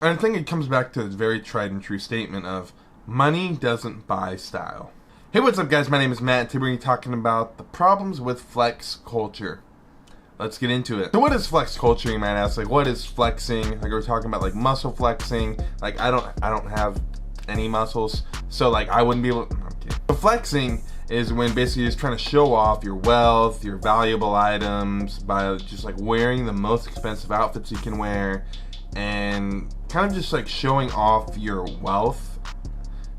And I think it comes back to the very tried and true statement of money doesn't buy style. Hey, what's up guys? My name is Matt. Today we're going to be talking about the problems with flex culture. Let's get into it. So what is flex culture, you might ask? Like, what is flexing? Like, we're talking about like muscle flexing. Like, I don't have any muscles, so like I wouldn't be able to, no, I'm kidding. So flexing is when basically you're just trying to show off your wealth, your valuable items by just like wearing the most expensive outfits you can wear and kind of just like showing off your wealth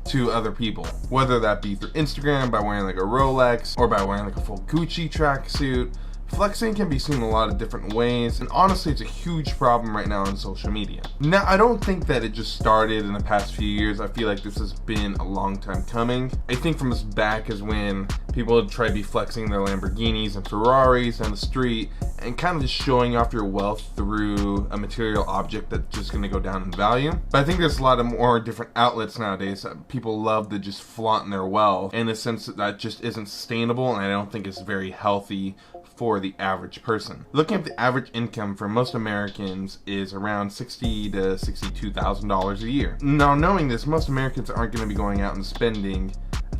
to other people, whether that be through Instagram by wearing like a Rolex or by wearing like a full Gucci tracksuit. Flexing can be seen in a lot of different ways, and honestly it's a huge problem right now on social media. Now, I don't think that it just started in the past few years. I feel like this has been a long time coming. I think from as back as when people would try to be flexing their Lamborghinis and Ferraris down the street and kind of just showing off your wealth through a material object that's just going to go down in value. But I think there's a lot of more different outlets nowadays that people love to just flaunt their wealth in a sense that just isn't sustainable, and I don't think it's very healthy for the average person. Looking at the average income for most Americans is around $60,000 to $62,000 a year. Now, knowing this, most Americans aren't going to be going out and spending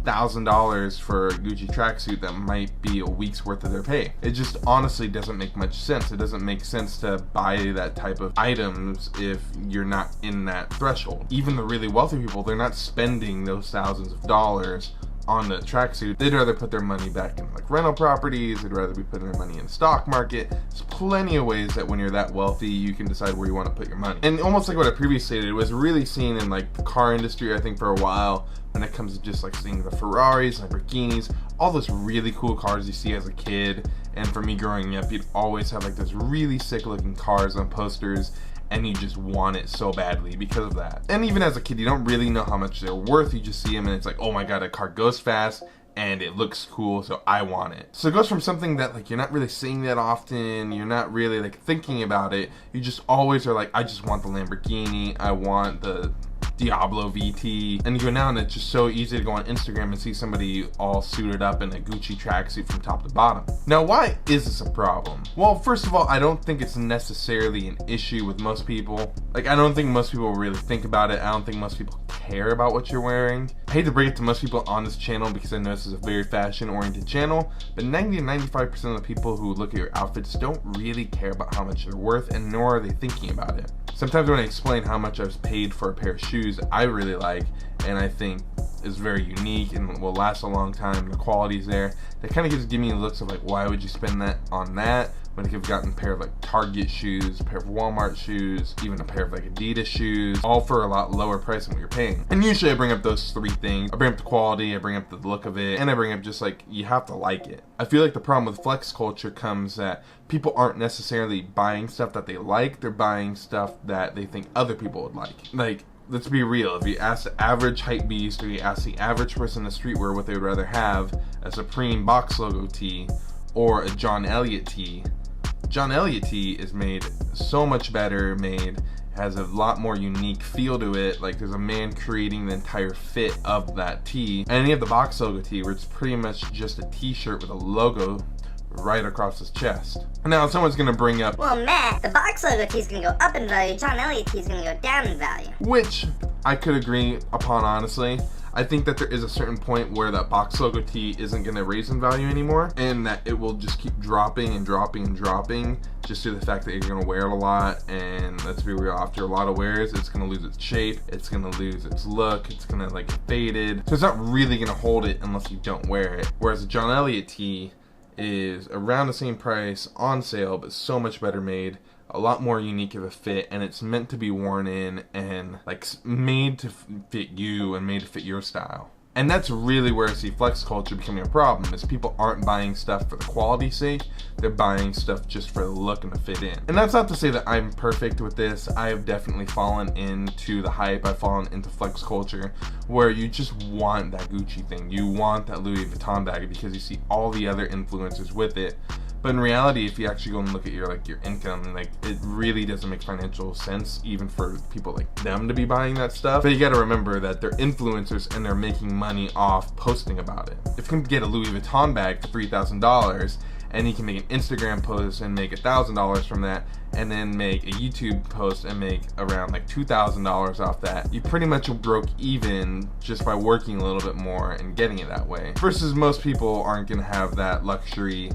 $1,000 for a Gucci tracksuit that might be a week's worth of their pay. It just honestly doesn't make much sense. It doesn't make sense to buy that type of items if you're not in that threshold. Even the really wealthy people, they're not spending those thousands of dollars on the tracksuit. They'd rather put their money back in like rental properties. They'd rather be putting their money in the stock market. There's plenty of ways that when you're that wealthy, you can decide where you want to put your money. And almost like what I previously stated, it was really seen in like the car industry, I think, for a while, when it comes to just like seeing the Ferraris, Lamborghinis, all those really cool cars you see as a kid. And for me growing up, you'd always have like those really sick looking cars on posters, and you just want it so badly because of that. And even as a kid, you don't really know how much they're worth. You just see them and it's like, oh my god, a car goes fast and it looks cool, so I want it. So it goes from something that like you're not really seeing that often, you're not really like thinking about it, you just always are like, I just want the Lamborghini, I want the Diablo VT, and you go now and it's just so easy to go on Instagram and see somebody all suited up in a Gucci tracksuit from top to bottom. Now, why is this a problem? Well, first of all, I don't think it's necessarily an issue with most people. Like, I don't think most people really think about it. I don't think most people care about what you're wearing. I hate to break it to most people on this channel because I know this is a very fashion-oriented channel, but 90 to 95% of the people who look at your outfits don't really care about how much they're worth, and nor are they thinking about it. Sometimes when I explain how much I've paid for a pair of shoes I really like and I think is very unique and will last a long time, the quality's there, that kind of gives me looks of like, why would you spend that on that when you could have gotten a pair of like Target shoes, a pair of Walmart shoes, even a pair of like Adidas shoes, all for a lot lower price than what you're paying. And usually I bring up those three things. I bring up the quality, I bring up the look of it, and I bring up just like, you have to like it. I feel like the problem with flex culture comes that people aren't necessarily buying stuff that they like, they're buying stuff that they think other people would like. Like, let's be real, if you ask the average hype beast or you ask the average person in the streetwear what they would rather have, a Supreme box logo tee or a John Elliott tee, John Elliott tee is made so much better, has a lot more unique feel to it. Like, there's a man creating the entire fit of that tee. And then you have the box logo tee where it's pretty much just a t-shirt with a logo right across his chest. Now someone's gonna bring up, well, Matt, the box logo tee is gonna go up in value, John Elliott tee is gonna go down in value. Which I could agree upon, honestly. I think that there is a certain point where that box logo tee isn't going to raise in value anymore, and that it will just keep dropping and dropping and dropping just due to the fact that you're going to wear it a lot. And let's be real, after a lot of wears, it's going to lose its shape, it's going to lose its look, it's going to like get faded. So it's not really going to hold it unless you don't wear it. Whereas the John Elliott tee is around the same price on sale, but so much better made, a lot more unique of a fit, and it's meant to be worn in and like made to fit you and made to fit your style. And that's really where I see flex culture becoming a problem, is people aren't buying stuff for the quality's sake, they're buying stuff just for the look and the fit in. And that's not to say that I'm perfect with this. I have definitely fallen into the hype, I've fallen into flex culture, where you just want that Gucci thing, you want that Louis Vuitton bag because you see all the other influencers with it. But in reality, if you actually go and look at your income, like, it really doesn't make financial sense even for people like them to be buying that stuff. But you gotta remember that they're influencers and they're making money off posting about it. If you can get a Louis Vuitton bag for $3,000 and you can make an Instagram post and make $1,000 from that, and then make a YouTube post and make around like $2,000 off that. You pretty much broke even just by working a little bit more and getting it that way. Versus most people aren't gonna have that luxury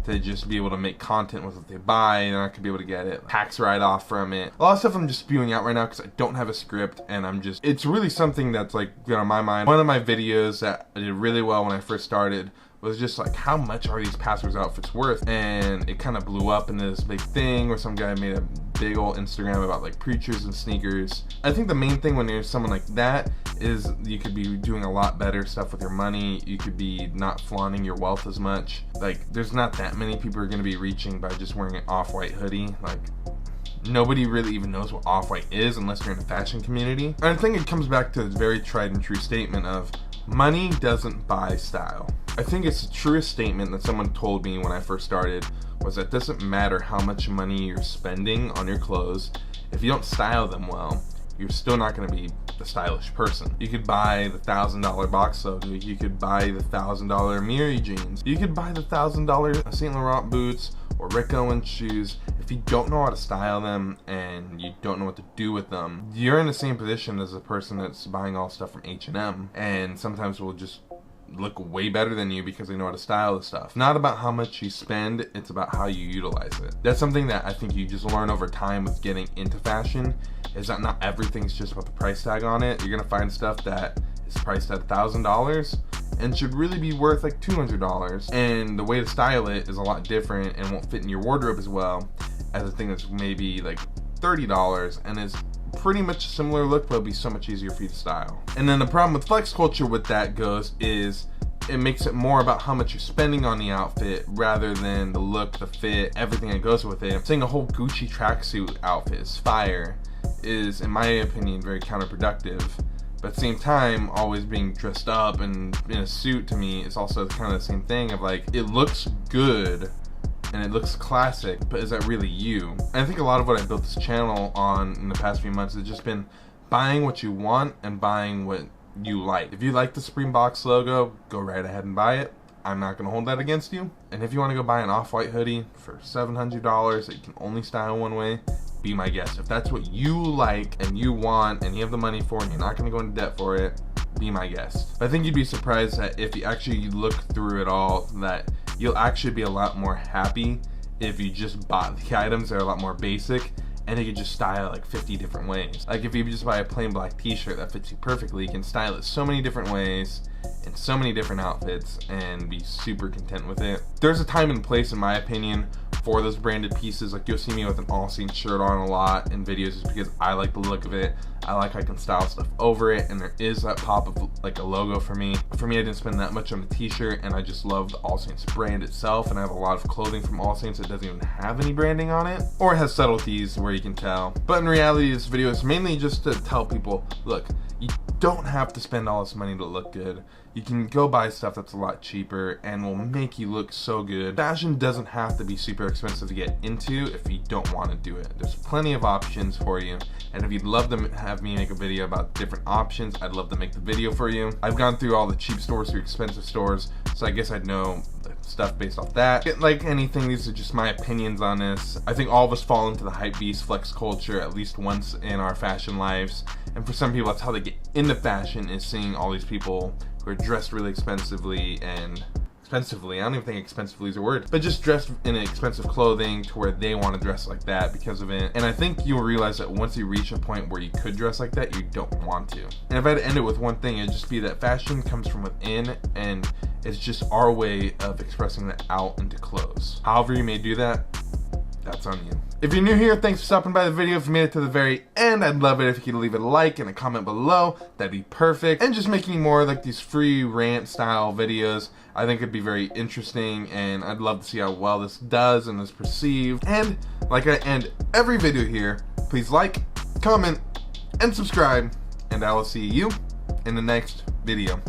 to just be able to make content with what they buy. They're not gonna be able to get it tax write-off from it. A lot of stuff I'm just spewing out right now because I don't have a script, and it's really something that's like on my mind. One of my videos that I did really well when I first started was just like, how much are these passwords outfits worth? And it kind of blew up into this big thing where some guy made a big old Instagram about like preachers and sneakers. I think the main thing when there's someone like that is you could be doing a lot better stuff with your money. You could be not flaunting your wealth as much. Like, there's not that many people who are going to be reaching by just wearing an off-white hoodie. Like, nobody really even knows what off-white is unless you're in the fashion community. And I think it comes back to this very tried and true statement of money doesn't buy style. I think it's the truest statement that someone told me when I first started was that it doesn't matter how much money you're spending on your clothes. If you don't style them well, you're still not going to be the stylish person. You could buy the $1,000 box logo, you could buy the $1,000 Miri jeans, you could buy the $1,000 Saint Laurent boots or Rick Owens shoes. If you don't know how to style them and you don't know what to do with them, you're in the same position as the person that's buying all stuff from H&M, and sometimes will just look way better than you because they know how to style the stuff. Not about how much you spend, it's about how you utilize it. That's something that I think you just learn over time with getting into fashion, is that not everything's just about the price tag on it. You're gonna find stuff that is priced at $1,000 and should really be worth like $200, and the way to style it is a lot different and won't fit in your wardrobe as well as a thing that's maybe like $30 and is pretty much a similar look, but it'll be so much easier for you to style. And then the problem with flex culture with that goes is it makes it more about how much you're spending on the outfit rather than the look, the fit, everything that goes with it. Saying a whole Gucci tracksuit outfit is fire is, in my opinion, very counterproductive. But at the same time, always being dressed up and in a suit to me is also kind of the same thing of like, it looks good and it looks classic, but is that really you? And I think a lot of what I built this channel on in the past few months has just been buying what you want and buying what you like. If you like the Supreme box logo, go right ahead and buy it. I'm not gonna hold that against you. And if you wanna go buy an off-white hoodie for $700 that you can only style one way, be my guest. If that's what you like and you want and you have the money for it and you're not gonna go into debt for it, be my guest. But I think you'd be surprised that if you actually look through it all, that you'll actually be a lot more happy if you just bought the items that are a lot more basic and you can just style it like 50 different ways. Like if you just buy a plain black t-shirt that fits you perfectly, you can style it so many different ways in so many different outfits and be super content with it. There's a time and place, in my opinion, for those branded pieces. Like you'll see me with an All Saints shirt on a lot in videos just because I like the look of it. I like how I can style stuff over it, and there is that pop of like a logo for me. For me, I didn't spend that much on the t-shirt, and I just love the All Saints brand itself, and I have a lot of clothing from All Saints that doesn't even have any branding on it, or it has subtleties where you can tell. But in reality, this video is mainly just to tell people, look, you don't have to spend all this money to look good. You can go buy stuff that's a lot cheaper and will make you look so good. Fashion doesn't have to be super expensive to get into if you don't want to do it. There's plenty of options for you, and if you'd love to have me make a video about different options, I'd love to make the video for you. I've gone through all the cheap stores through expensive stores, so I guess I'd know stuff based off that. Like anything, these are just my opinions on this. I think all of us fall into the hype beast flex culture at least once in our fashion lives, and for some people that's how they get into fashion, is seeing all these people who are dressed really expensively, and I don't even think expensively is a word, but just dressed in expensive clothing to where they want to dress like that because of it. And I think you'll realize that once you reach a point where you could dress like that, you don't want to. And if I had to end it with one thing, it'd just be that fashion comes from within, and it's just our way of expressing that out into clothes. However you may do that, that's on you. If you're new here, thanks for stopping by the video. If you made it to the very end, I'd love it if you could leave it a like and a comment below. That'd be perfect. And just making more like these free rant style videos, I think it'd be very interesting, and I'd love to see how well this does and is perceived. And like I end every video here, please like, comment, and subscribe, and I will see you in the next video.